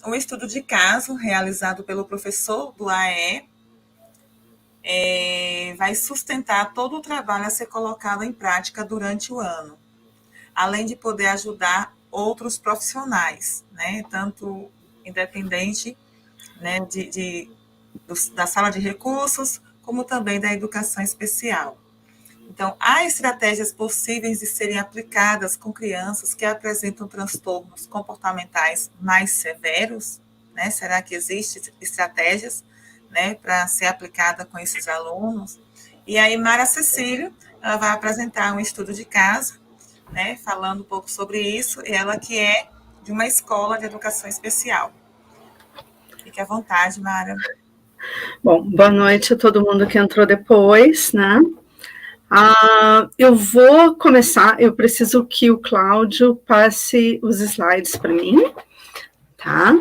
um estudo de caso realizado pelo professor do AE vai sustentar todo o trabalho a ser colocado em prática durante o ano, além de poder ajudar outros profissionais, né, tanto independente, né, da sala de recursos, como também da educação especial. Então, há estratégias possíveis de serem aplicadas com crianças que apresentam transtornos comportamentais mais severos, né? Será que existem estratégias, né, para ser aplicada com esses alunos? E aí, Mara Cecílio, ela vai apresentar um estudo de caso, né, falando um pouco sobre isso, ela que é de uma escola de educação especial. Fique à vontade, Mara. Bom, boa noite a todo mundo que entrou depois, né? Eu vou começar, eu preciso que o Cláudio passe os slides para mim, tá?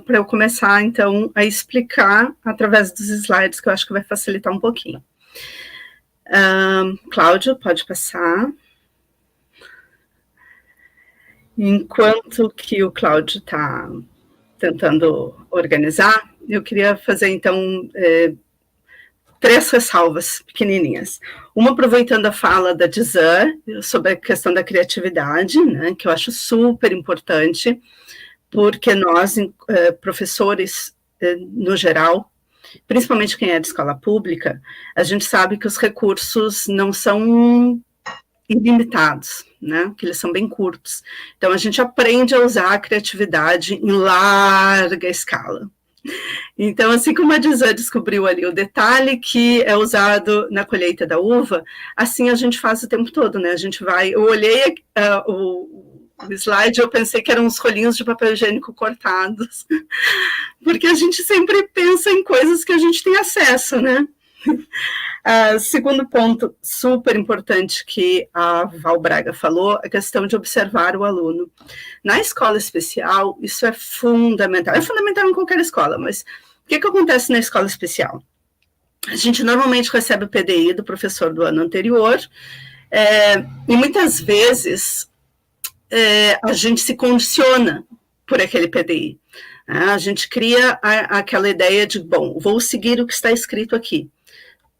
Para eu começar, então, a explicar através dos slides, que eu acho que vai facilitar um pouquinho. Cláudio, pode passar. Enquanto que o Cláudio está tentando organizar, eu queria fazer, então, 3 ressalvas pequenininhas. Uma, aproveitando a fala da Dizan sobre a questão da criatividade, né, que eu acho super importante, porque nós, professores, no geral, principalmente quem é de escola pública, a gente sabe que os recursos não são ilimitados, né, que eles são bem curtos. Então, a gente aprende a usar a criatividade em larga escala. Então, assim como a Dizan descobriu ali o detalhe que é usado na colheita da uva, assim a gente faz o tempo todo, né? A gente vai... Eu olhei o slide, eu pensei que eram uns rolinhos de papel higiênico cortados, porque a gente sempre pensa em coisas que a gente tem acesso, né? Segundo ponto super importante que a Val Braga falou, a questão de observar o aluno. Na escola especial, isso é fundamental em qualquer escola, mas o que acontece na escola especial? A gente normalmente recebe o PDI do professor do ano anterior, e muitas vezes a gente se condiciona por aquele PDI. A gente cria aquela ideia de, bom, vou seguir o que está escrito aqui.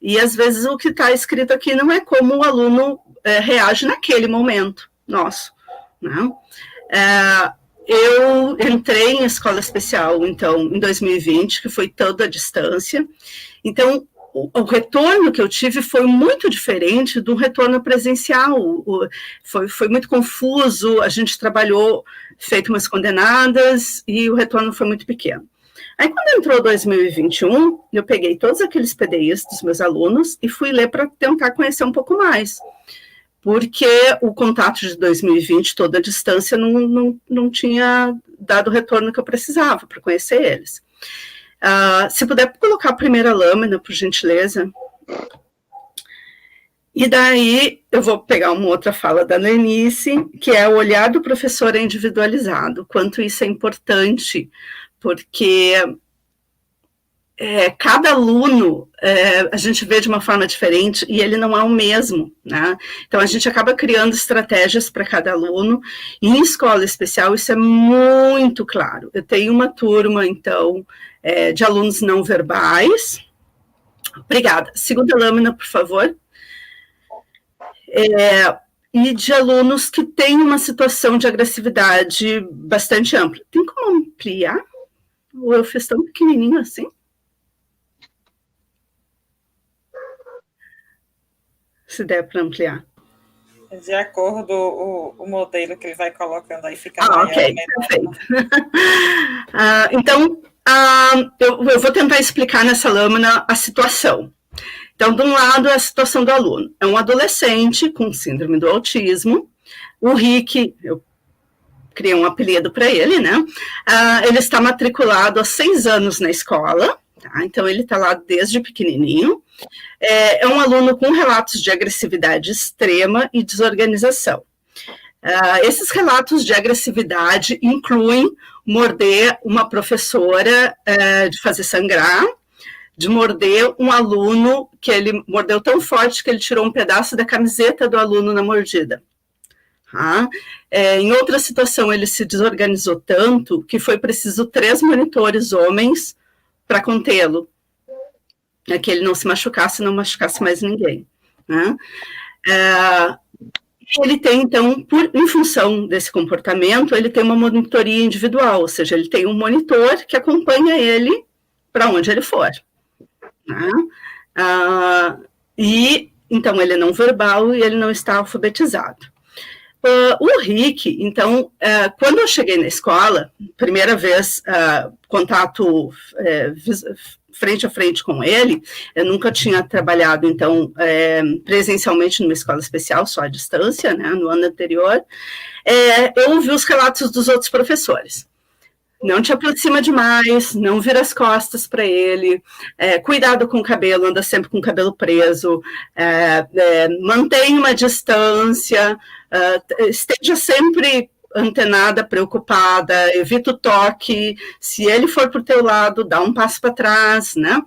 E, às vezes, o que está escrito aqui não é como o aluno reage naquele momento nosso, né? Eu entrei em escola especial, então, em 2020, que foi toda a distância. Então, o retorno que eu tive foi muito diferente do retorno presencial. Foi muito confuso, a gente trabalhou feito umas condenadas e o retorno foi muito pequeno. Aí, quando entrou 2021, eu peguei todos aqueles PDIs dos meus alunos e fui ler para tentar conhecer um pouco mais, porque o contato de 2020, toda a distância, não tinha dado o retorno que eu precisava para conhecer eles. Se puder colocar a primeira lâmina, por gentileza. E daí, eu vou pegar uma outra fala da Lenice, que é o olhar do professor individualizado, quanto isso é importante, porque cada aluno a gente vê de uma forma diferente e ele não é o mesmo, né? Então, a gente acaba criando estratégias para cada aluno, e em escola especial isso é muito claro. Eu tenho uma turma, então, de alunos não verbais. Obrigada. Segunda lâmina, por favor. E de alunos que têm uma situação de agressividade bastante ampla. Tem como ampliar? Ou eu fiz tão pequenininho assim? Se der para ampliar. De acordo o modelo que ele vai colocando aí, fica maior. Ok, perfeito. Então, eu vou tentar explicar nessa lâmina a situação. Então, de um lado, a situação do aluno. É um adolescente com síndrome do autismo. O Rick, eu criei um apelido para ele, né? Ele está matriculado há 6 anos na escola, tá? Então ele está lá desde pequenininho. É um aluno com relatos de agressividade extrema e desorganização. Esses relatos de agressividade incluem morder uma professora, de fazer sangrar, de morder um aluno que ele mordeu tão forte que ele tirou um pedaço da camiseta do aluno na mordida. Tá? Em outra situação, ele se desorganizou tanto que foi preciso 3 monitores homens para contê-lo, que ele não se machucasse, não machucasse mais ninguém. Né? Ele tem, então, em função desse comportamento, ele tem uma monitoria individual, ou seja, ele tem um monitor que acompanha ele para onde ele for. Né? E, então, ele é não verbal e ele não está alfabetizado. O Rick, então, quando eu cheguei na escola, primeira vez, contato frente a frente com ele, eu nunca tinha trabalhado, então, presencialmente numa escola especial, só à distância, né, no ano anterior, eu ouvi os relatos dos outros professores. Não te aproxima demais, não vira as costas para ele, cuidado com o cabelo, anda sempre com o cabelo preso, mantém uma distância, esteja sempre antenada, preocupada, evita o toque, se ele for para o teu lado, dá um passo para trás, né?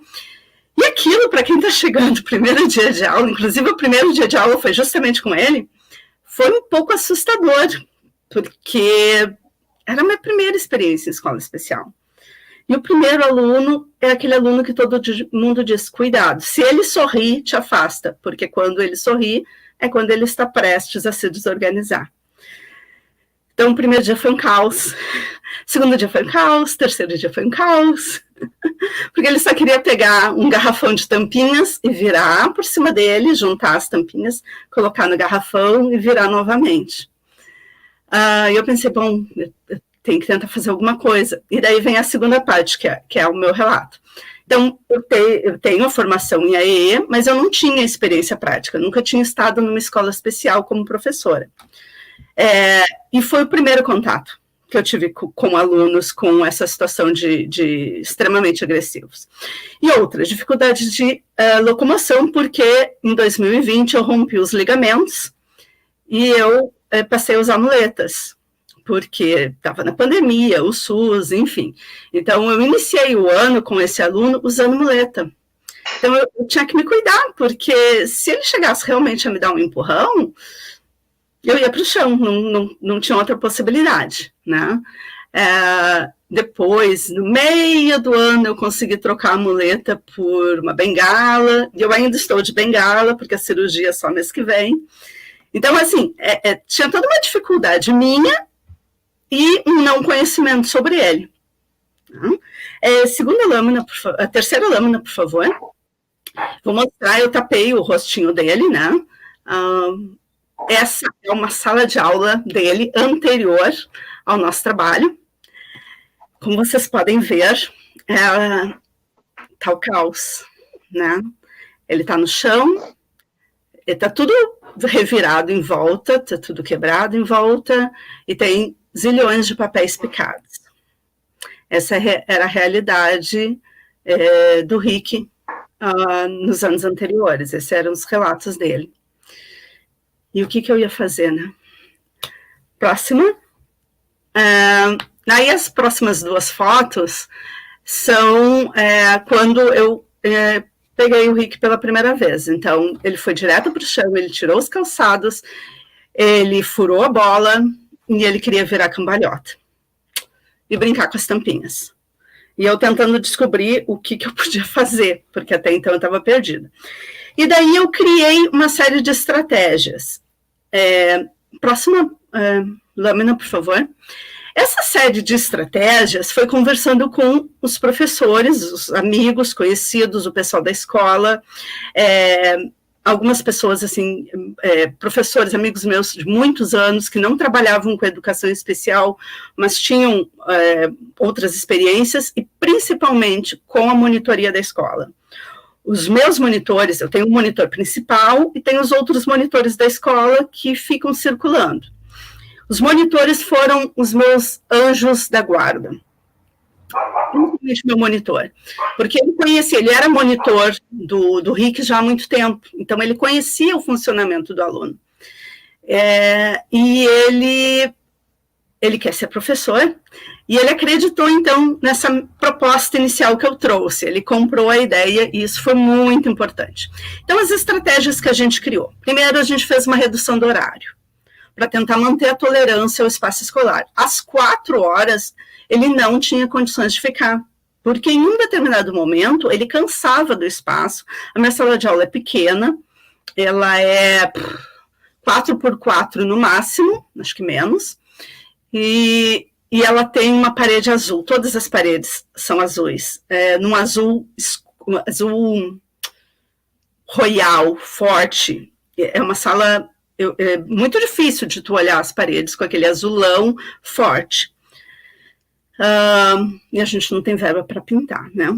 E aquilo, para quem está chegando, o primeiro dia de aula, inclusive o primeiro dia de aula foi justamente com ele, foi um pouco assustador, porque era a minha primeira experiência em escola especial. E o primeiro aluno é aquele aluno que todo mundo diz, cuidado, se ele sorri, te afasta, porque quando ele sorri, é quando ele está prestes a se desorganizar. Então, o primeiro dia foi um caos, segundo dia foi um caos, terceiro dia foi um caos, porque ele só queria pegar um garrafão de tampinhas e virar por cima dele, juntar as tampinhas, colocar no garrafão e virar novamente. E eu pensei, bom, eu tenho que tentar fazer alguma coisa. E daí vem a segunda parte, que é o meu relato. Então, eu tenho a formação em AEE, mas eu não tinha experiência prática, nunca tinha estado numa escola especial como professora. E foi o primeiro contato que eu tive com alunos com essa situação de extremamente agressivos. E outra, dificuldade de locomoção, porque em 2020 eu rompi os ligamentos e eu passei a usar muletas, porque estava na pandemia, o SUS, enfim. Então, eu iniciei o ano com esse aluno usando muleta. Então, eu tinha que me cuidar, porque se ele chegasse realmente a me dar um empurrão, eu ia para o chão, não tinha outra possibilidade, né? Depois, no meio do ano, eu consegui trocar a muleta por uma bengala, e eu ainda estou de bengala, porque a cirurgia é só mês que vem. Então, assim, tinha toda uma dificuldade minha e um não conhecimento sobre ele. Segunda lâmina, a terceira lâmina, por favor. Vou mostrar, eu tapei o rostinho dele, né? Essa é uma sala de aula dele anterior ao nosso trabalho. Como vocês podem ver, tá o caos, né? Ele tá no chão, ele tá tudo revirado em volta, tá tudo quebrado em volta, e tem zilhões de papéis picados. Essa era a realidade do Rick nos anos anteriores, esses eram os relatos dele. E o que eu ia fazer, né? Próxima. Aí as próximas duas fotos são quando eu peguei o Rick pela primeira vez. Então, ele foi direto para o chão, ele tirou os calçados, ele furou a bola e ele queria virar cambalhota e brincar com as tampinhas. E eu tentando descobrir o que eu podia fazer, porque até então eu estava perdida. E daí eu criei uma série de estratégias. Próxima lâmina, por favor. Essa série de estratégias foi conversando com os professores, os amigos, conhecidos, o pessoal da escola, algumas pessoas, assim, professores, amigos meus de muitos anos, que não trabalhavam com educação especial, mas tinham outras experiências, e principalmente com a monitoria da escola. Os meus monitores, eu tenho um monitor principal e tenho os outros monitores da escola que ficam circulando. Os monitores foram os meus anjos da guarda, principalmente meu monitor, porque ele era monitor do Rick já há muito tempo, então ele conhecia o funcionamento do aluno. E ele quer ser professor, e ele acreditou, então, nessa proposta inicial que eu trouxe. Ele comprou a ideia, e isso foi muito importante. Então, as estratégias que a gente criou. Primeiro, a gente fez uma redução do horário. para tentar manter a tolerância ao espaço escolar. Às 4 horas, ele não tinha condições de ficar, porque em um determinado momento, ele cansava do espaço. A minha sala de aula é pequena, ela é 4x4 no máximo, acho que menos, e ela tem uma parede azul, todas as paredes são azuis, num azul royal, forte. É uma sala é muito difícil de tu olhar as paredes com aquele azulão forte. E a gente não tem verba para pintar, né?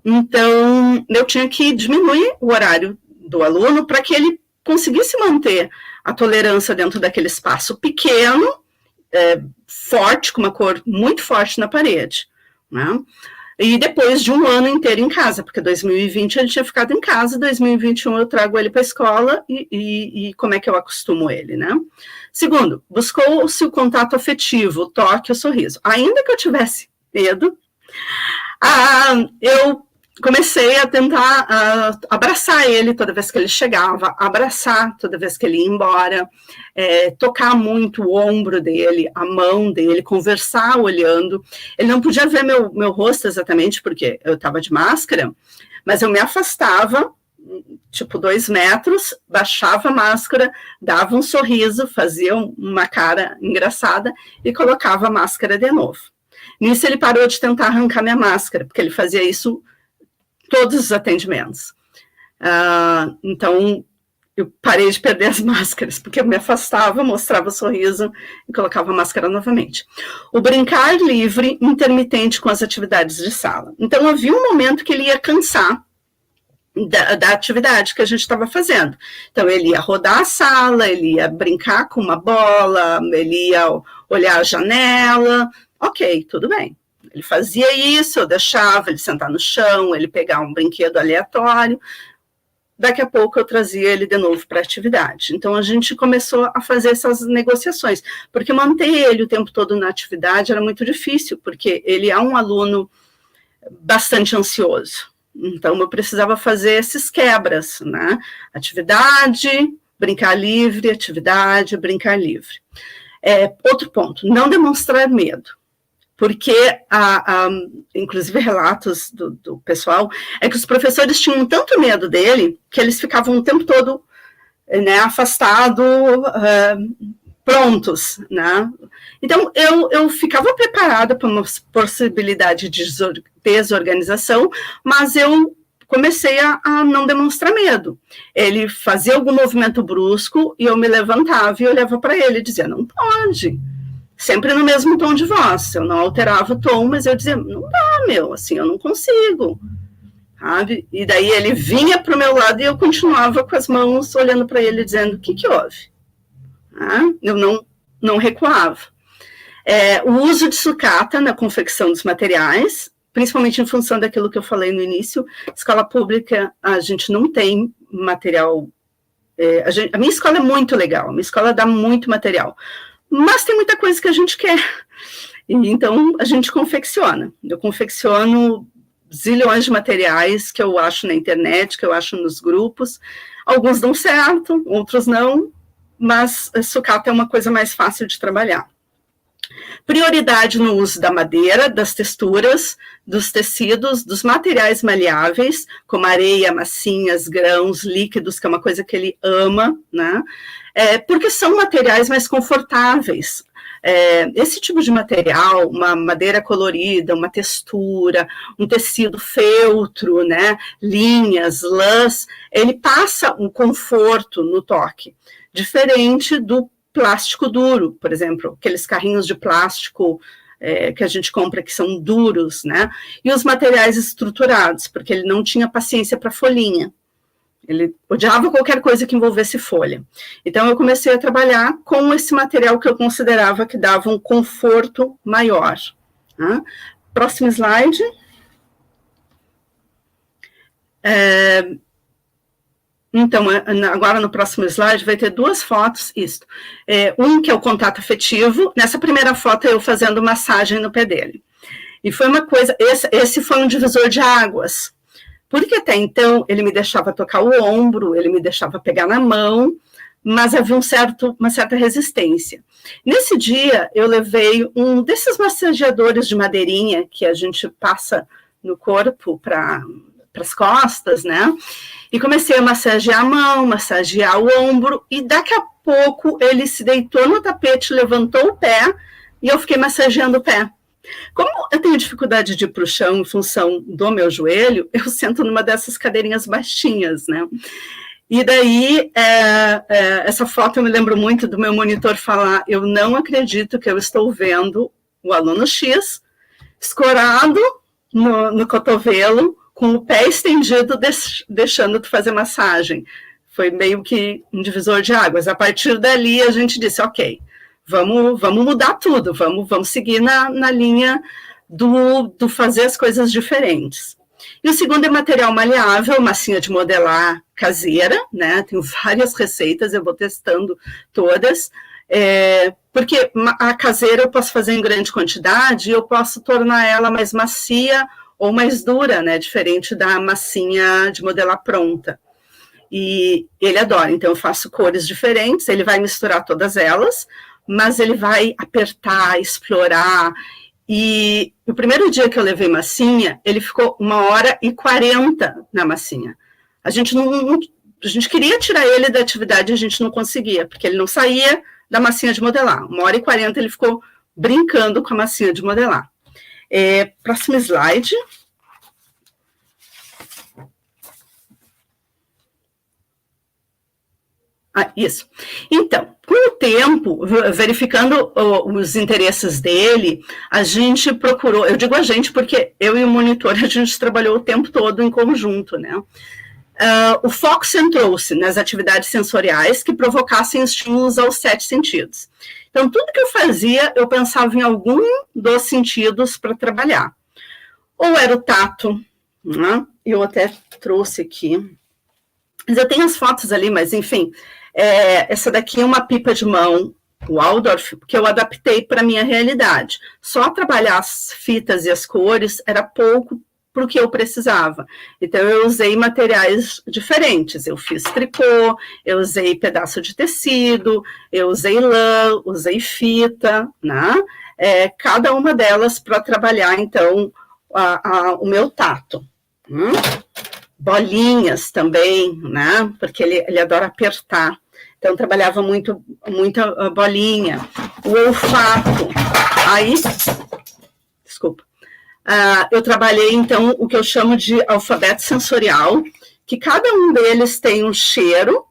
Então, eu tinha que diminuir o horário do aluno para que ele conseguisse manter a tolerância dentro daquele espaço pequeno, forte, com uma cor muito forte na parede, né? E depois de um ano inteiro em casa, porque 2020 ele tinha ficado em casa, 2021 eu trago ele para a escola e como é que eu acostumo ele, né? Segundo, buscou-se o contato afetivo, o toque, o sorriso. Ainda que eu tivesse medo, eu comecei a tentar abraçar ele toda vez que ele chegava, abraçar toda vez que ele ia embora, tocar muito o ombro dele, a mão dele, conversar olhando. Ele não podia ver meu rosto exatamente, porque eu estava de máscara, mas eu me afastava, tipo 2 metros, baixava a máscara, dava um sorriso, fazia uma cara engraçada e colocava a máscara de novo. Nisso ele parou de tentar arrancar minha máscara, porque ele fazia isso todos os atendimentos. Então, eu parei de perder as máscaras, porque eu me afastava, mostrava o sorriso e colocava a máscara novamente. O brincar livre, intermitente com as atividades de sala. Então, havia um momento que ele ia cansar da atividade que a gente estava fazendo. Então, ele ia rodar a sala, ele ia brincar com uma bola, ele ia olhar a janela. Ok, tudo bem. Ele fazia isso, eu deixava ele sentar no chão, ele pegar um brinquedo aleatório. Daqui a pouco eu trazia ele de novo para a atividade. Então, a gente começou a fazer essas negociações, porque manter ele o tempo todo na atividade era muito difícil, porque ele é um aluno bastante ansioso. Então, eu precisava fazer esses quebras, né? Atividade, brincar livre, atividade, brincar livre. Outro ponto, não demonstrar medo. Porque, inclusive, relatos do pessoal, é que os professores tinham tanto medo dele, que eles ficavam o tempo todo, né, afastados, prontos, né? Então, eu ficava preparada para uma possibilidade de desorganização, mas eu comecei a não demonstrar medo. Ele fazia algum movimento brusco, e eu me levantava e olhava para ele e dizia, não pode. Sempre no mesmo tom de voz, eu não alterava o tom, mas eu dizia, não dá, assim, eu não consigo, sabe? E daí ele vinha para o meu lado e eu continuava com as mãos olhando para ele, dizendo, o que houve? Eu não recuava. O uso de sucata na confecção dos materiais, principalmente em função daquilo que eu falei no início, escola pública, a gente não tem material, a minha escola é muito legal, a minha escola dá muito material, mas tem muita coisa que a gente quer, e então a gente confecciona. Eu confecciono zilhões de materiais que eu acho na internet, que eu acho nos grupos, alguns dão certo, outros não, mas sucata é uma coisa mais fácil de trabalhar. Prioridade no uso da madeira, das texturas, dos tecidos, dos materiais maleáveis, como areia, massinhas, grãos, líquidos, que é uma coisa que ele ama, né? Porque são materiais mais confortáveis. Esse tipo de material, uma madeira colorida, uma textura, um tecido feltro, né? Linhas, lãs, ele passa um conforto no toque, diferente do plástico duro, por exemplo, aqueles carrinhos de plástico que a gente compra que são duros, né? E os materiais estruturados, porque ele não tinha paciência para folhinha. Ele odiava qualquer coisa que envolvesse folha. Então, eu comecei a trabalhar com esse material que eu considerava que dava um conforto maior. Tá? Próximo slide. Então, agora no próximo slide vai ter 2 fotos, isto. Um que é o contato afetivo, nessa primeira foto eu fazendo massagem no pé dele. E foi uma coisa, esse foi um divisor de águas, porque até então ele me deixava tocar o ombro, ele me deixava pegar na mão, mas havia uma certa resistência. Nesse dia, eu levei um desses massageadores de madeirinha que a gente passa no corpo para as costas, né? E comecei a massagear a mão, massagear o ombro, e daqui a pouco ele se deitou no tapete, levantou o pé, e eu fiquei massageando o pé. Como eu tenho dificuldade de ir para o chão em função do meu joelho, eu sento numa dessas cadeirinhas baixinhas, né? E daí, essa foto eu me lembro muito do meu monitor falar: eu não acredito que eu estou vendo o aluno X escorado no cotovelo, com o pé estendido, deixando de fazer massagem. Foi meio que um divisor de águas. A partir dali, a gente disse, ok, vamos mudar tudo, vamos seguir na linha do fazer as coisas diferentes. E o segundo é material maleável, massinha de modelar caseira, né? Tenho várias receitas, eu vou testando todas, porque a caseira eu posso fazer em grande quantidade e eu posso tornar ela mais macia ou mais dura, né? Diferente da massinha de modelar pronta. E ele adora, então eu faço cores diferentes, ele vai misturar todas elas, mas ele vai apertar, explorar. E o primeiro dia que eu levei massinha, ele ficou 1h40 na massinha. A gente queria tirar ele da atividade, a gente não conseguia, porque ele não saía da massinha de modelar. 1h40 ele ficou brincando com a massinha de modelar. Próximo slide. Isso. Então, com o tempo, verificando os interesses dele, a gente procurou, eu digo a gente porque eu e o monitor, a gente trabalhou o tempo todo em conjunto, né? O foco centrou-se nas atividades sensoriais que provocassem estímulos aos 7 sentidos. Então, tudo que eu fazia, eu pensava em algum dos sentidos para trabalhar. Ou era o tato, né? Eu até trouxe aqui, mas eu tenho as fotos ali, mas enfim, essa daqui é uma pipa de mão Waldorf, que eu adaptei para a minha realidade. Só trabalhar as fitas e as cores era pouco para o que eu precisava. Então, eu usei materiais diferentes. Eu fiz tricô, eu usei pedaço de tecido, eu usei lã, usei fita, né? Cada uma delas para trabalhar, então, o meu tato. Bolinhas também, né? Porque ele adora apertar. Então, trabalhava muita bolinha. O olfato. Aí, desculpa. Eu trabalhei, então, o que eu chamo de alfabeto sensorial, que cada um deles tem um cheiro,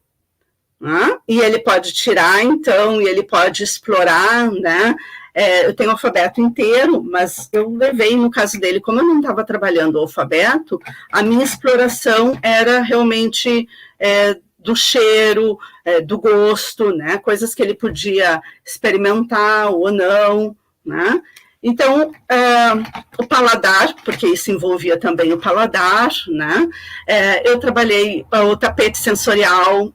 né? E ele pode tirar, então, e ele pode explorar, né? Eu tenho o alfabeto inteiro, mas eu levei, no caso dele, como eu não estava trabalhando o alfabeto, a minha exploração era realmente do cheiro, do gosto, né? Coisas que ele podia experimentar ou não, né? Então, o paladar, porque isso envolvia também o paladar, né? Eu trabalhei o tapete sensorial,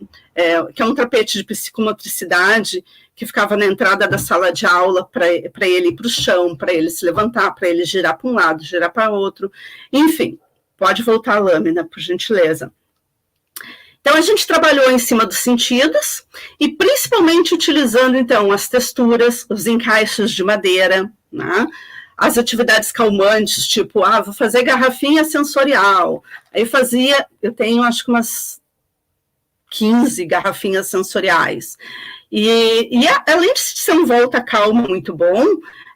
que é um tapete de psicomotricidade, que ficava na entrada da sala de aula para ele ir para o chão, para ele se levantar, para ele girar para um lado, girar para outro. Enfim, pode voltar a lâmina, por gentileza. Então, a gente trabalhou em cima dos sentidos e principalmente utilizando, então, as texturas, os encaixes de madeira, né? As atividades calmantes, tipo, vou fazer garrafinha sensorial. Aí eu tenho acho que umas 15 garrafinhas sensoriais. E além de ser um volta-calma muito bom,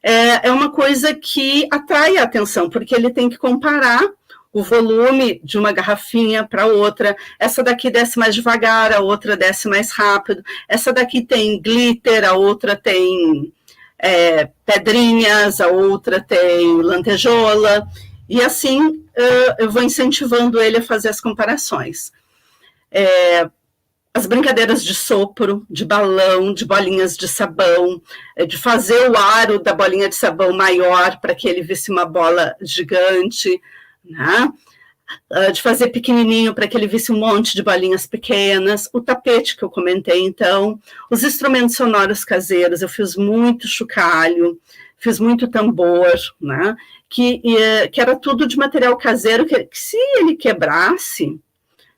é uma coisa que atrai a atenção, porque ele tem que comparar o volume de uma garrafinha para outra. Essa daqui desce mais devagar, a outra desce mais rápido. Essa daqui tem glitter, a outra tem pedrinhas, a outra tem lantejola. E assim eu vou incentivando ele a fazer as comparações. As brincadeiras de sopro, de balão, de bolinhas de sabão, de fazer o aro da bolinha de sabão maior para que ele visse uma bola gigante, né? De fazer pequenininho para que ele visse um monte de bolinhas pequenas, o tapete que eu comentei, então, os instrumentos sonoros caseiros, eu fiz muito chocalho, fiz muito tambor, né? Que era tudo de material caseiro, que se ele quebrasse,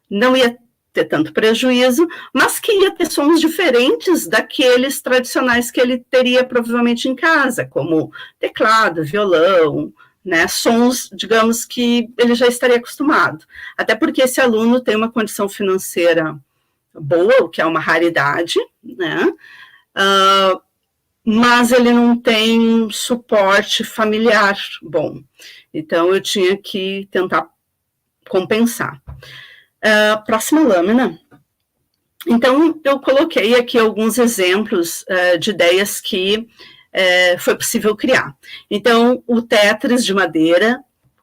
não ia ter tanto prejuízo, mas que ia ter sons diferentes daqueles tradicionais que ele teria provavelmente em casa, como teclado, violão, né, sons, digamos, que ele já estaria acostumado. Até porque esse aluno tem uma condição financeira boa, o que é uma raridade, né, mas ele não tem suporte familiar bom. Então, eu tinha que tentar compensar. Próxima lâmina. Então, eu coloquei aqui alguns exemplos de ideias que foi possível criar. Então, o Tetris de madeira,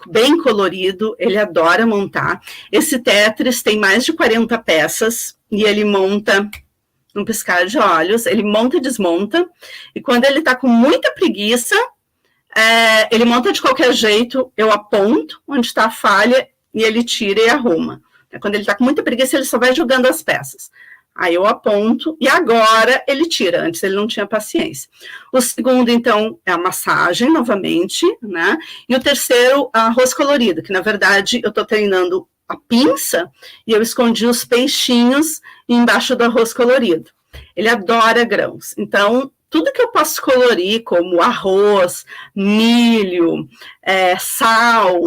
bem colorido, ele adora montar. Esse Tetris tem mais de 40 peças e ele monta num piscar de olhos, ele monta e desmonta, e quando ele está com muita preguiça, ele monta de qualquer jeito, eu aponto onde está a falha e ele tira e arruma. Quando ele está com muita preguiça, ele só vai jogando as peças. Aí eu aponto e agora ele tira, antes ele não tinha paciência. O segundo, então, é a massagem, novamente, né? E o terceiro, arroz colorido, que na verdade eu estou treinando a pinça e eu escondi os peixinhos embaixo do arroz colorido. Ele adora grãos, então tudo que eu posso colorir, como arroz, milho, sal,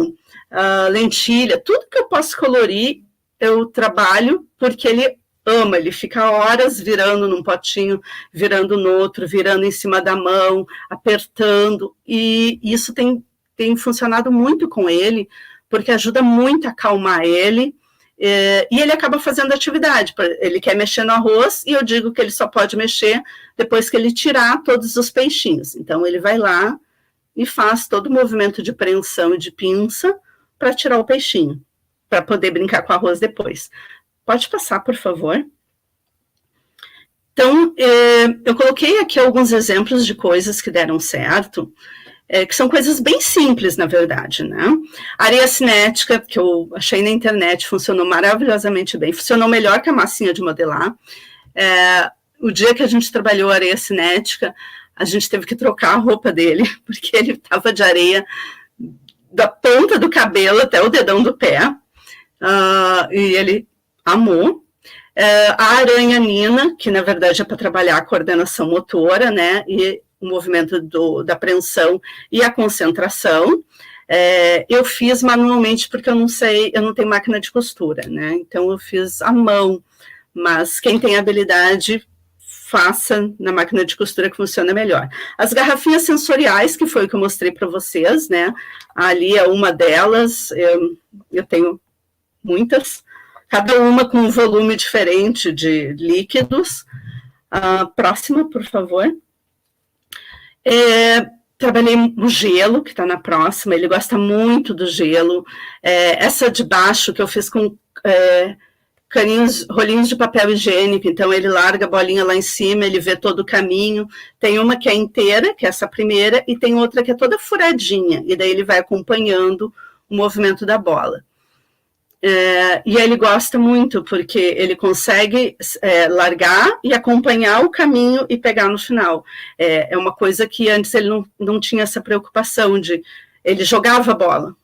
lentilha, tudo que eu posso colorir, eu trabalho, porque ele ama, ele fica horas virando num potinho, virando no outro, virando em cima da mão, apertando, e isso tem funcionado muito com ele, porque ajuda muito a acalmar ele, e ele acaba fazendo atividade. Ele quer mexer no arroz, e eu digo que ele só pode mexer depois que ele tirar todos os peixinhos. Então, ele vai lá e faz todo o movimento de preensão e de pinça para tirar o peixinho, para poder brincar com o arroz depois. Pode passar, por favor. Então, eu coloquei aqui alguns exemplos de coisas que deram certo, que são coisas bem simples, na verdade, né? A areia cinética, que eu achei na internet, funcionou maravilhosamente bem, funcionou melhor que a massinha de modelar. O dia que a gente trabalhou a areia cinética, a gente teve que trocar a roupa dele, porque ele estava de areia da ponta do cabelo até o dedão do pé, e ele amou. A aranha Nina, que na verdade é para trabalhar a coordenação motora, né, e o movimento da apreensão e a concentração, eu fiz manualmente porque eu não tenho máquina de costura, né, então eu fiz à mão, mas quem tem habilidade, faça na máquina de costura que funciona melhor. As garrafinhas sensoriais, que foi o que eu mostrei para vocês, né, ali é uma delas, eu tenho muitas, cada uma com um volume diferente de líquidos. Próxima, por favor. Trabalhei o gelo, que está na próxima, ele gosta muito do gelo. Essa de baixo, que eu fiz com rolinhos de papel higiênico, então ele larga a bolinha lá em cima, ele vê todo o caminho. Tem uma que é inteira, que é essa primeira, e tem outra que é toda furadinha, e daí ele vai acompanhando o movimento da bola. E ele gosta muito, porque ele consegue largar e acompanhar o caminho e pegar no final. É uma coisa que antes ele não tinha essa preocupação ele jogava a bola,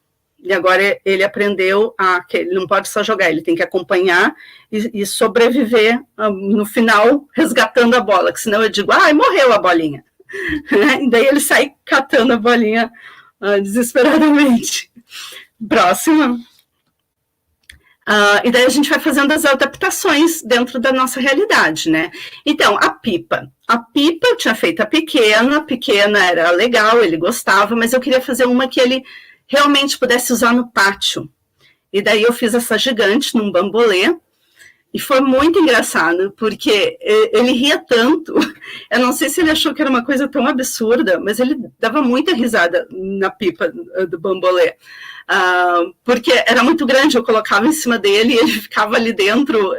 e agora ele aprendeu que ele não pode só jogar, ele tem que acompanhar e sobreviver no final, resgatando a bola, que senão eu digo, morreu a bolinha. E daí ele sai catando a bolinha desesperadamente. Próxima. E daí a gente vai fazendo as adaptações dentro da nossa realidade, né? Então, a pipa eu tinha feito a pequena era legal, ele gostava, mas eu queria fazer uma que ele realmente pudesse usar no pátio. E daí eu fiz essa gigante num bambolê, e foi muito engraçado, porque ele ria tanto, eu não sei se ele achou que era uma coisa tão absurda, mas ele dava muita risada na pipa do bambolê, porque era muito grande, eu colocava em cima dele e ele ficava ali dentro.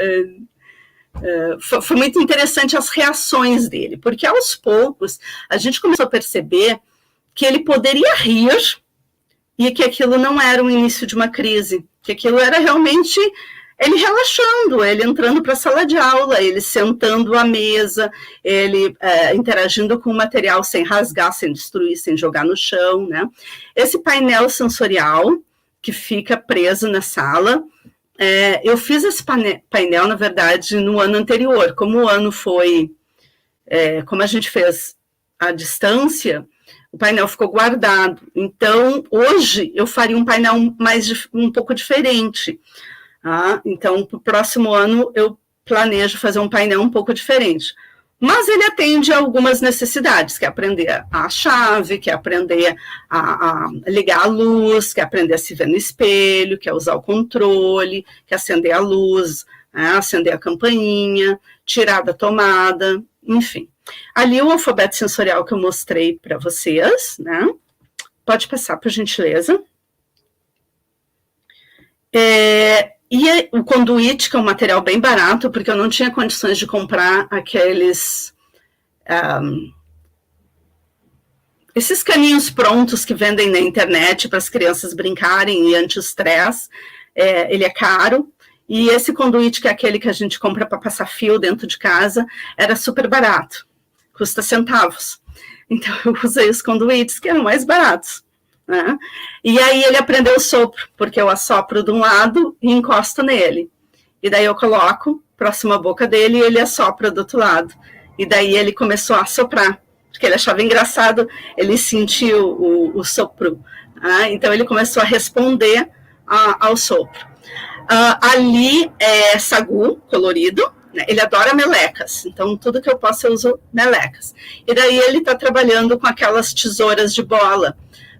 Foi muito interessante as reações dele, porque aos poucos a gente começou a perceber que ele poderia rir e que aquilo não era o início de uma crise, que aquilo era realmente ele relaxando, ele entrando para a sala de aula, ele sentando à mesa, ele interagindo com o material sem rasgar, sem destruir, sem jogar no chão, né? Esse painel sensorial que fica preso na sala, eu fiz esse painel, na verdade, no ano anterior. Como o ano foi, como a gente fez à distância, o painel ficou guardado. Então, hoje, eu faria um painel um pouco diferente. Então, para o próximo ano, eu planejo fazer um painel um pouco diferente. Mas ele atende a algumas necessidades, que é aprender a chave, que é aprender a ligar a luz, que é aprender a se ver no espelho, que é usar o controle, que é acender a luz, acender a campainha, tirar da tomada, enfim. Ali o alfabeto sensorial que eu mostrei para vocês, né? Pode passar, por gentileza. E o conduíte, que é um material bem barato, porque eu não tinha condições de comprar aqueles... esses caninhos prontos que vendem na internet para as crianças brincarem e anti-estresse. Ele é caro. E esse conduíte, que é aquele que a gente compra para passar fio dentro de casa, era super barato. Custa centavos. Então, eu usei os conduítes, que eram mais baratos. Né? E aí ele aprendeu o sopro, porque eu assopro de um lado e encosto nele. E daí eu coloco próximo à boca dele e ele assopra do outro lado. E daí ele começou a assoprar, porque ele achava engraçado, ele sentiu o sopro. Então ele começou a responder ao sopro. Ali é sagu colorido, né? Ele adora melecas, então tudo que eu posso eu uso melecas. E daí ele está trabalhando com aquelas tesouras de bola,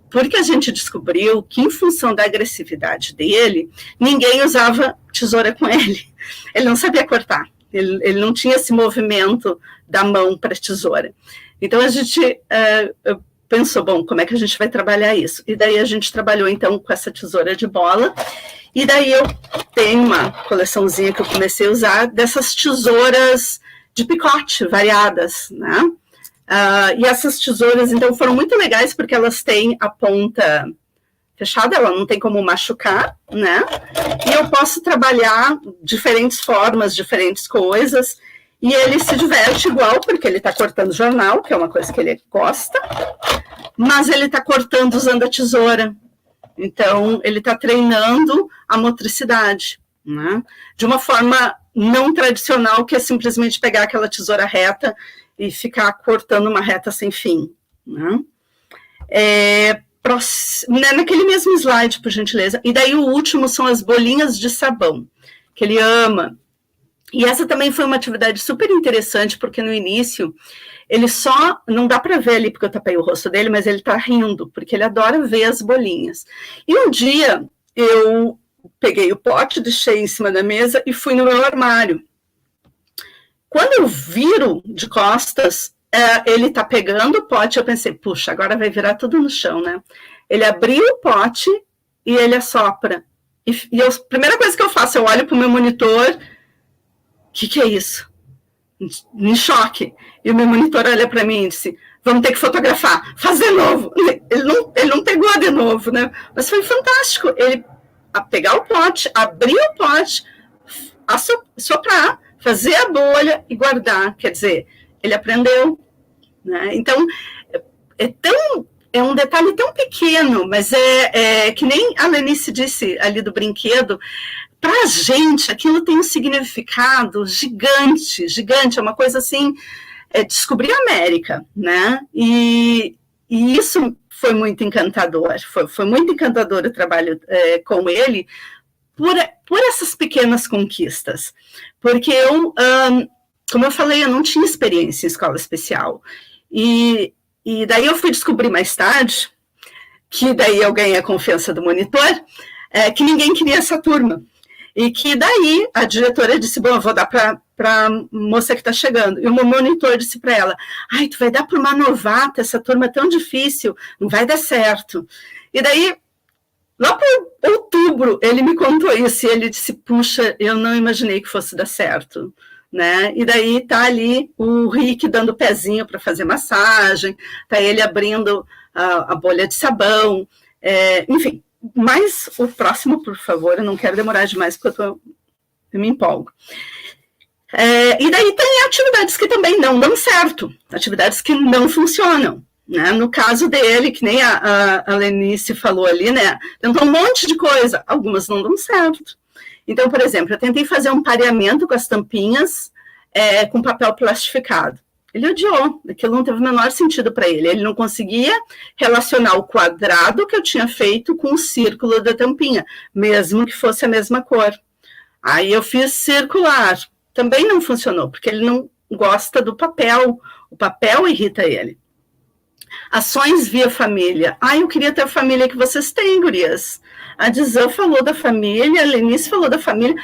porque a gente descobriu que, em função da agressividade dele, ninguém usava tesoura com ele. Ele não sabia cortar, ele não tinha esse movimento da mão para a tesoura. Então a gente pensou, bom, como é que a gente vai trabalhar isso? E daí a gente trabalhou então com essa tesoura de bola. E daí eu tenho uma coleçãozinha que eu comecei a usar dessas tesouras de picote variadas, né? E essas tesouras, então, foram muito legais porque elas têm a ponta fechada, ela não tem como machucar, né? E eu posso trabalhar diferentes formas, diferentes coisas, e ele se diverte igual, porque ele está cortando jornal, que é uma coisa que ele gosta, mas ele está cortando usando a tesoura. Então, ele está treinando a motricidade, né? De uma forma não tradicional, que é simplesmente pegar aquela tesoura reta e ficar cortando uma reta sem fim. Né? Naquele mesmo slide, por gentileza. E daí o último são as bolinhas de sabão, que ele ama. E essa também foi uma atividade super interessante, porque no início ele só, não dá para ver ali porque eu tapei o rosto dele, mas ele está rindo, porque ele adora ver as bolinhas. E um dia eu peguei o pote, deixei em cima da mesa e fui no meu armário. Quando eu viro de costas, ele está pegando o pote, eu pensei, puxa, agora vai virar tudo no chão, né? Ele abriu o pote e ele assopra. E a primeira coisa que eu faço, eu olho para o meu monitor, o que é isso? Em choque. E o meu monitor olha para mim e disse, vamos ter que fotografar, faz de novo. Ele não pegou de novo, né? Mas foi fantástico. Ele pegar o pote, abrir o pote, soprar, fazer a bolha e guardar. Quer dizer, ele aprendeu. Né? Então, é um detalhe tão pequeno, mas que nem a Lenice disse ali do brinquedo. Para a gente, aquilo tem um significado gigante, gigante, é uma coisa assim, descobrir a América, né? E isso foi muito encantador, foi muito encantador o trabalho com ele, por essas pequenas conquistas, porque eu, como eu falei, eu não tinha experiência em escola especial, e daí eu fui descobrir mais tarde, que daí eu ganhei a confiança do monitor, que ninguém queria essa turma. E que daí a diretora disse, bom, eu vou dar para a moça que está chegando. E o meu monitor disse para ela, ai, tu vai dar para uma novata, essa turma é tão difícil, não vai dar certo. E daí, lá para outubro, ele me contou isso, e ele disse, puxa, eu não imaginei que fosse dar certo. Né? E daí está ali o Rick dando pezinho para fazer massagem, está ele abrindo a bolha de sabão, enfim. Mas o próximo, por favor, eu não quero demorar demais, porque eu me empolgo. E daí tem atividades que também não dão certo, atividades que não funcionam. Né? No caso dele, que nem a Lenice falou ali, né? Tentou um monte de coisa, algumas não dão certo. Então, por exemplo, eu tentei fazer um pareamento com as tampinhas com papel plastificado. Ele odiou, aquilo não teve o menor sentido para ele. Ele não conseguia relacionar o quadrado que eu tinha feito com o círculo da tampinha, mesmo que fosse a mesma cor. Aí eu fiz circular, também não funcionou, porque ele não gosta do papel, o papel irrita ele. Ações via família. Eu queria ter a família que vocês têm, gurias. A Dizan falou da família, a Lenice falou da família.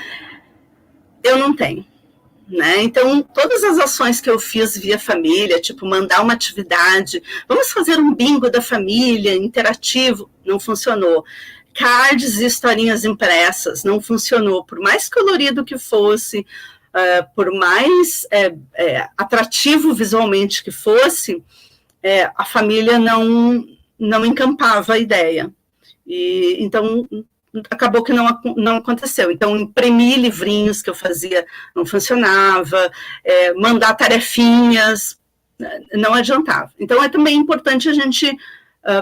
Eu não tenho. Né? Então, todas as ações que eu fiz via família, tipo mandar uma atividade, vamos fazer um bingo da família, interativo, não funcionou. Cards e historinhas impressas, não funcionou. Por mais colorido que fosse, por mais atrativo visualmente que fosse, a família não encampava a ideia. E, então, acabou que não aconteceu. Então, imprimir livrinhos que eu fazia não funcionava, mandar tarefinhas, não adiantava. Então, é também importante a gente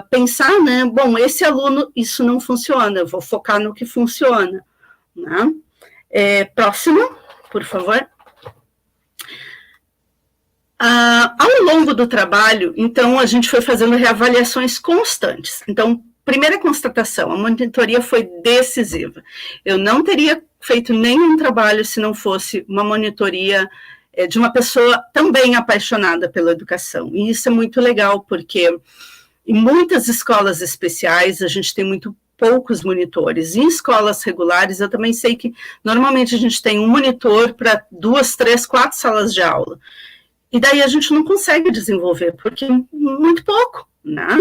pensar, né? Bom, esse aluno, isso não funciona, eu vou focar no que funciona. Né? Próximo, por favor. Ao longo do trabalho, então, a gente foi fazendo reavaliações constantes. Então, primeira constatação, a monitoria foi decisiva. Eu não teria feito nenhum trabalho se não fosse uma monitoria de uma pessoa também apaixonada pela educação. E isso é muito legal, porque em muitas escolas especiais a gente tem muito poucos monitores. Em escolas regulares, eu também sei que normalmente a gente tem um monitor para 2, 3, 4 salas de aula. E daí a gente não consegue desenvolver, porque muito pouco. Né?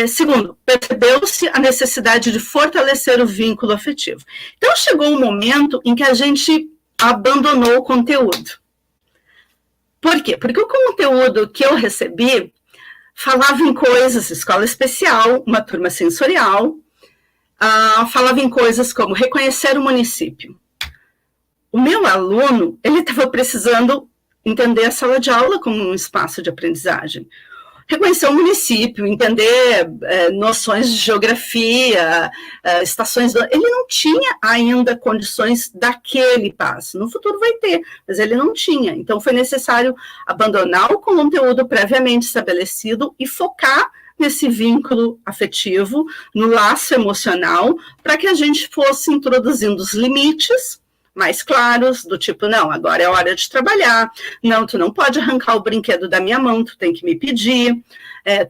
Segundo, percebeu-se a necessidade de fortalecer o vínculo afetivo. Então, chegou um momento em que a gente abandonou o conteúdo. Por quê? Porque o conteúdo que eu recebi falava em coisas, escola especial, uma turma sensorial, falava em coisas como reconhecer o município. O meu aluno, ele estava precisando entender a sala de aula como um espaço de aprendizagem. Reconhecer o município, entender noções de geografia, estações... Ele não tinha ainda condições daquele passo. No futuro vai ter, mas ele não tinha. Então, foi necessário abandonar o conteúdo previamente estabelecido e focar nesse vínculo afetivo, no laço emocional, para que a gente fosse introduzindo os limites mais claros, do tipo, não, agora é hora de trabalhar, não, tu não pode arrancar o brinquedo da minha mão, tu tem que me pedir,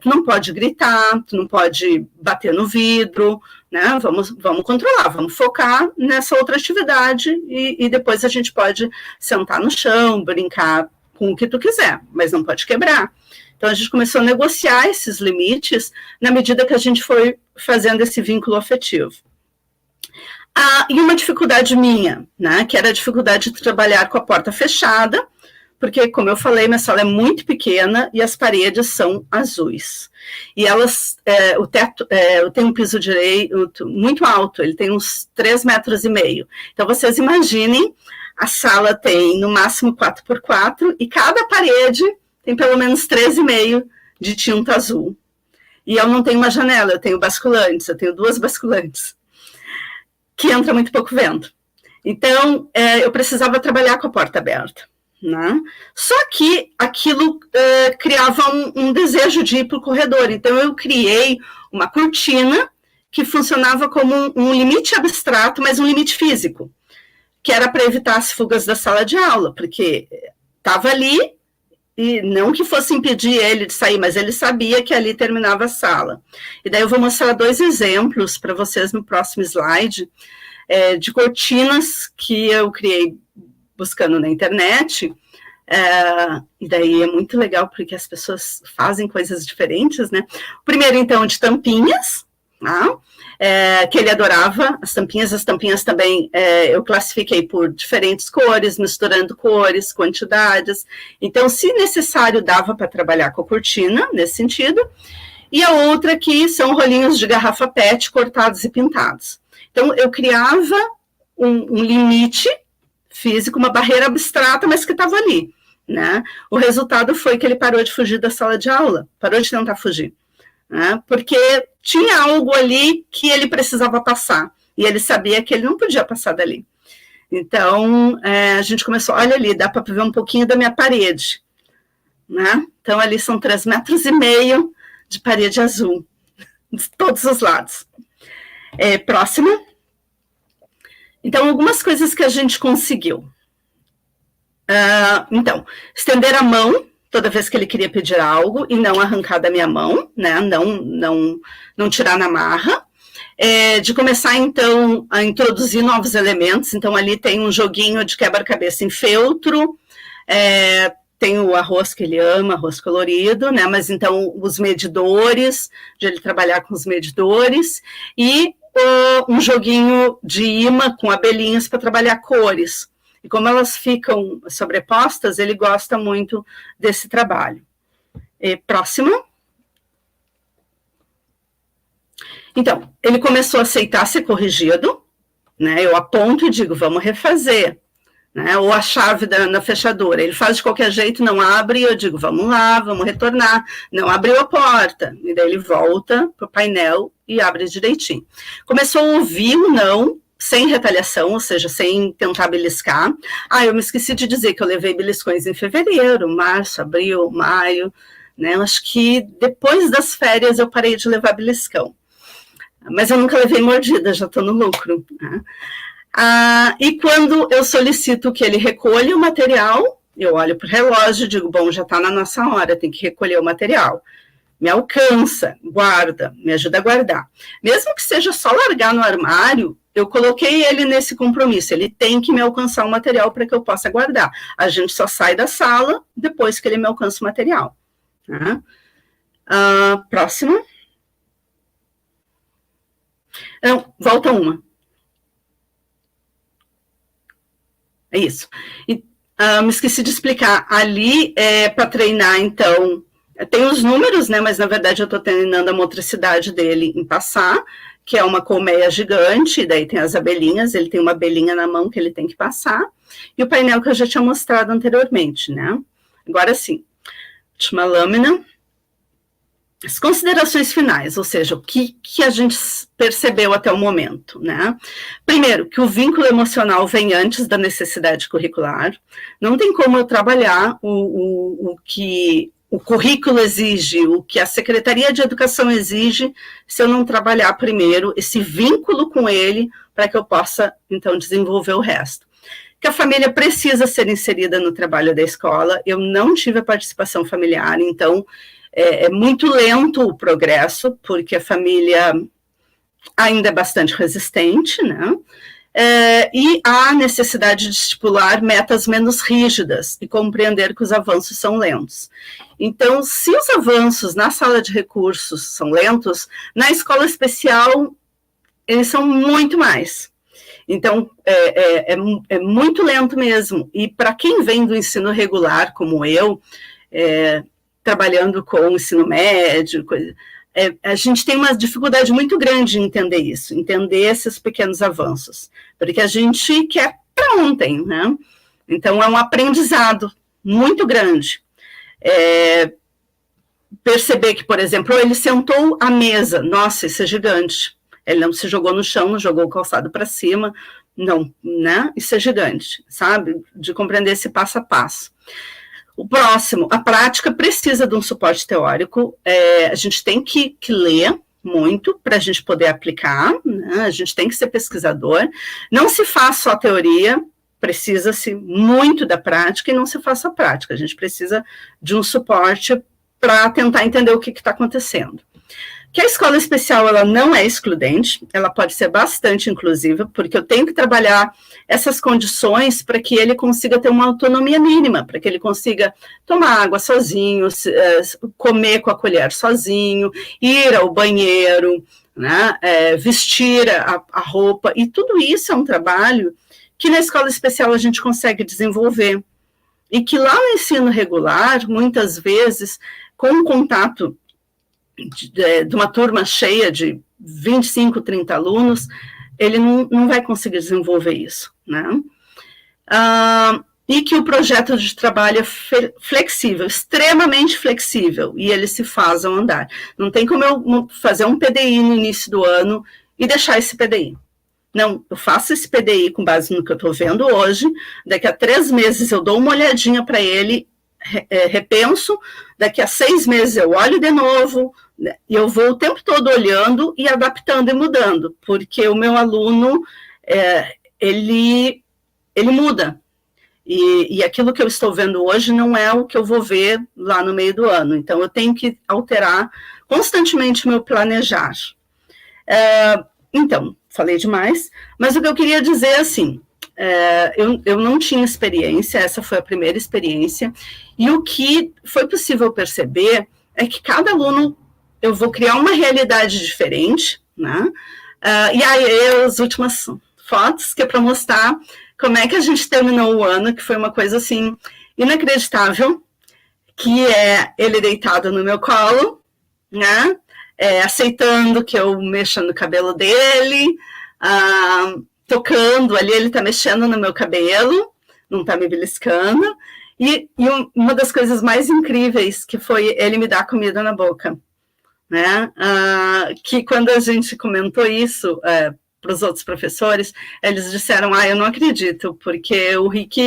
tu não pode gritar, tu não pode bater no vidro, né, vamos controlar, vamos focar nessa outra atividade e depois a gente pode sentar no chão, brincar com o que tu quiser, mas não pode quebrar. Então, a gente começou a negociar esses limites na medida que a gente foi fazendo esse vínculo afetivo. E uma dificuldade minha, né, que era a dificuldade de trabalhar com a porta fechada, porque, como eu falei, minha sala é muito pequena e as paredes são azuis. E elas, o teto, tem um piso direito muito alto, ele tem uns 3,5 metros. Então, vocês imaginem, a sala tem no máximo 4x4 e cada parede tem pelo menos 3,5 de tinta azul. E eu não tenho uma janela, eu tenho basculantes, eu tenho 2 basculantes, que entra muito pouco vento. Então, eu precisava trabalhar com a porta aberta. Né? Só que aquilo criava um desejo de ir para o corredor. Então, eu criei uma cortina que funcionava como um limite abstrato, mas um limite físico, que era para evitar as fugas da sala de aula, porque estava ali, e não que fosse impedir ele de sair, mas ele sabia que ali terminava a sala. E daí eu vou mostrar 2 exemplos para vocês no próximo slide, de cortinas que eu criei buscando na internet, e daí é muito legal porque as pessoas fazem coisas diferentes, né? O primeiro, então, de tampinhas, tá? Que ele adorava, as tampinhas também eu classifiquei por diferentes cores, misturando cores, quantidades, então se necessário dava para trabalhar com a cortina, nesse sentido, e a outra aqui são rolinhos de garrafa PET cortados e pintados. Então eu criava um limite físico, uma barreira abstrata, mas que estava ali, né? O resultado foi que ele parou de fugir da sala de aula, parou de tentar fugir. Né, porque tinha algo ali que ele precisava passar, e ele sabia que ele não podia passar dali. Então, a gente começou, olha ali, dá para ver um pouquinho da minha parede, né? Então, ali são 3,5 metros de parede azul, de todos os lados. Próximo. Então, algumas coisas que a gente conseguiu. Então, estender a mão toda vez que ele queria pedir algo e não arrancar da minha mão, né? Não tirar na marra. De começar, então, a introduzir novos elementos. Então, ali tem um joguinho de quebra-cabeça em feltro, tem o arroz que ele ama, arroz colorido, né? Mas, então, os medidores, de ele trabalhar com os medidores, e um joguinho de imã com abelhinhas para trabalhar cores. E como elas ficam sobrepostas, ele gosta muito desse trabalho. Próximo. Então, ele começou a aceitar ser corrigido, né? Eu aponto e digo, vamos refazer, né? Ou a chave na fechadura, ele faz de qualquer jeito, não abre, eu digo, vamos lá, vamos retornar, não abriu a porta, e daí ele volta para o painel e abre direitinho. Começou a ouvir o não, sem retaliação, ou seja, sem tentar beliscar. Eu me esqueci de dizer que eu levei beliscões em fevereiro, março, abril, maio, né? Eu acho que depois das férias eu parei de levar beliscão. Mas eu nunca levei mordida, já estou no lucro. Né? E quando eu solicito que ele recolha o material, eu olho para o relógio e digo, bom, já está na nossa hora, tem que recolher o material. Me alcança, guarda, me ajuda a guardar. Mesmo que seja só largar no armário, eu coloquei ele nesse compromisso, ele tem que me alcançar o material para que eu possa guardar. A gente só sai da sala depois que ele me alcança o material. Né? Próximo. Não, volta uma. É isso. Me esqueci de explicar. Ali para treinar, então, tem os números, né? Mas na verdade eu estou treinando a motricidade dele em passar, que é uma colmeia gigante, daí tem as abelhinhas, ele tem uma abelhinha na mão que ele tem que passar, e o painel que eu já tinha mostrado anteriormente, né? Agora sim, última lâmina. As considerações finais, ou seja, o que a gente percebeu até o momento, né? Primeiro, que o vínculo emocional vem antes da necessidade curricular. Não tem como eu trabalhar o que o currículo exige, o que a Secretaria de Educação exige, se eu não trabalhar primeiro esse vínculo com ele, para que eu possa, então, desenvolver o resto. Que a família precisa ser inserida no trabalho da escola. Eu não tive a participação familiar, então é muito lento o progresso, porque a família ainda é bastante resistente, né? E há necessidade de estipular metas menos rígidas e compreender que os avanços são lentos. Então, se os avanços na sala de recursos são lentos, na escola especial eles são muito mais. Então, é muito lento mesmo. E para quem vem do ensino regular, como eu, trabalhando com o ensino médio, a gente tem uma dificuldade muito grande em entender isso, entender esses pequenos avanços, porque a gente quer para ontem, né? Então, é um aprendizado muito grande. Perceber que, por exemplo, ele sentou à mesa, nossa, isso é gigante. Ele não se jogou no chão, não jogou o calçado para cima, não, né? Isso é gigante, sabe? De compreender esse passo a passo. O próximo, a prática precisa de um suporte teórico, a gente tem que ler muito para a gente poder aplicar, né? A gente tem que ser pesquisador, não se faz só teoria, precisa-se muito da prática e não se faz só prática, a gente precisa de um suporte para tentar entender o que está acontecendo. Que a escola especial ela não é excludente, ela pode ser bastante inclusiva, porque eu tenho que trabalhar essas condições para que ele consiga ter uma autonomia mínima, para que ele consiga tomar água sozinho, comer com a colher sozinho, ir ao banheiro, né, vestir a roupa, e tudo isso é um trabalho que na escola especial a gente consegue desenvolver, e que lá no ensino regular, muitas vezes, com um contato de uma turma cheia de 25, 30 alunos, ele não vai conseguir desenvolver isso, né? E que o projeto de trabalho é flexível, extremamente flexível, e ele se faz ao andar. Não tem como eu fazer um PDI no início do ano e deixar esse PDI. Não, eu faço esse PDI com base no que eu estou vendo hoje, daqui a 3 meses eu dou uma olhadinha para ele, repenso, daqui a 6 meses eu olho de novo, né, e eu vou o tempo todo olhando e adaptando e mudando, porque o meu aluno, ele muda, e aquilo que eu estou vendo hoje não é o que eu vou ver lá no meio do ano, então eu tenho que alterar constantemente o meu planejar. Então, falei demais, mas o que eu queria dizer é assim, eu não tinha experiência, essa foi a primeira experiência, e o que foi possível perceber é que cada aluno, eu vou criar uma realidade diferente, né? E aí as últimas fotos, que é para mostrar como é que a gente terminou o ano, que foi uma coisa assim, inacreditável, que é ele deitado no meu colo, né? Aceitando que eu mexa no cabelo dele, tocando ali, ele tá mexendo no meu cabelo, não tá me beliscando, e uma das coisas mais incríveis que foi ele me dar comida na boca, né? Que quando a gente comentou isso para os outros professores, eles disseram, eu não acredito, porque o Rick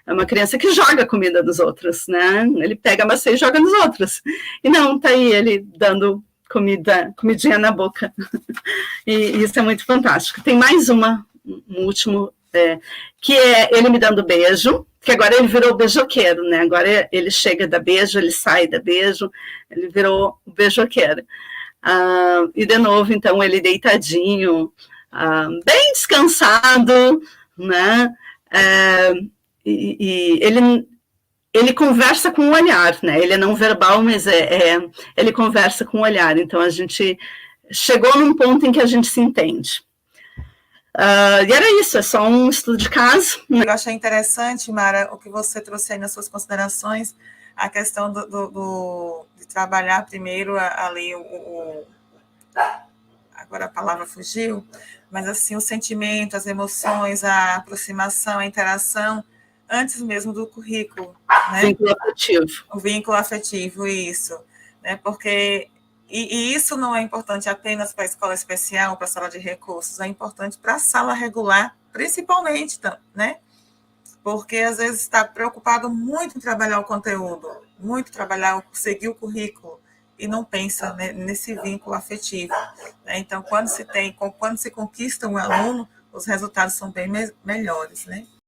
é uma criança que joga comida dos outros, né? Ele pega a maçã e joga nos outros. E não, tá aí ele dando comidinha na boca. E isso é muito fantástico. Tem mais um último, que é ele me dando beijo, que agora ele virou beijoqueiro, né? Agora ele chega da beijo, ele sai da beijo, ele virou beijoqueiro. E de novo, então, ele deitadinho, bem descansado, né? E ele conversa com o olhar, né? Ele é não verbal, mas ele conversa com o olhar. Então, a gente chegou num ponto em que a gente se entende. E era isso, é só um estudo de caso. Eu achei interessante, Mara, o que você trouxe aí nas suas considerações, a questão de trabalhar primeiro ali agora a palavra fugiu, mas assim, o sentimento, as emoções, a aproximação, a interação, antes mesmo do currículo. Né? Vínculo afetivo. O vínculo afetivo, isso. Né? Porque, e isso não é importante apenas para a escola especial, para a sala de recursos, é importante para a sala regular, principalmente, né? Porque às vezes está preocupado muito em trabalhar o conteúdo, muito trabalhar, seguir o currículo, e não pensa, né, nesse vínculo afetivo. Né? Então, quando se conquista um aluno, os resultados são bem melhores, né?